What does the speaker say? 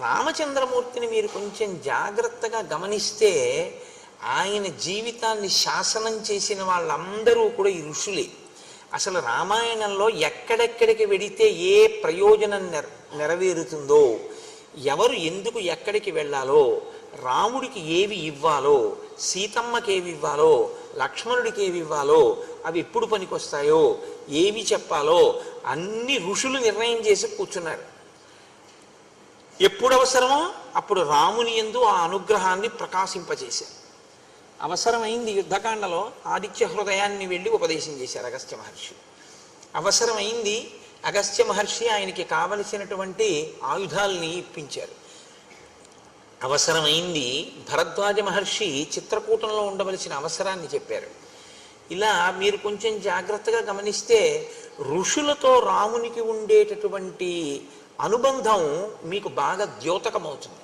రామచంద్రమూర్తిని మీరు కొంచెం జాగ్రత్తగా గమనిస్తే ఆయన జీవితాన్ని శాసనం చేసిన వాళ్ళందరూ కూడా ఈ ఋషులే. అసలు రామాయణంలో ఎక్కడెక్కడికి వెడితే ఏ ప్రయోజనం నెరవేరుతుందో, ఎవరు ఎందుకు ఎక్కడికి వెళ్ళాలో, రాముడికి ఏవి ఇవ్వాలో, సీతమ్మకి ఏవి ఇవ్వాలో, లక్ష్మణుడికి ఏవి ఇవ్వాలో, అవి ఎప్పుడు పనికొస్తాయో, ఏవి చెప్పాలో అన్ని ఋషులు నిర్ణయం చేసి కూర్చున్నారు. ఎప్పుడు అవసరమో అప్పుడు రాముని యందు ఆ అనుగ్రహాన్ని ప్రకాశింపజేశారు. అవసరమైంది యుద్ధకాండలో ఆదిత్య హృదయాన్ని వెళ్ళి ఉపదేశం చేశారు అగస్త్య మహర్షి. అవసరమైంది అగస్త్య మహర్షి ఆయనకి కావలసినటువంటి ఆయుధాలని ఇప్పించారు. అవసరమైంది భరద్వాజ మహర్షి చిత్రకూటంలో ఉండవలసిన అవసరాన్ని చెప్పారు. ఇలా మీరు కొంచెం జాగ్రత్తగా గమనిస్తే ఋషులతో రామునికి ఉండేటటువంటి అనుబంధం మీకు బాగా ద్యోతకమవుతుంది.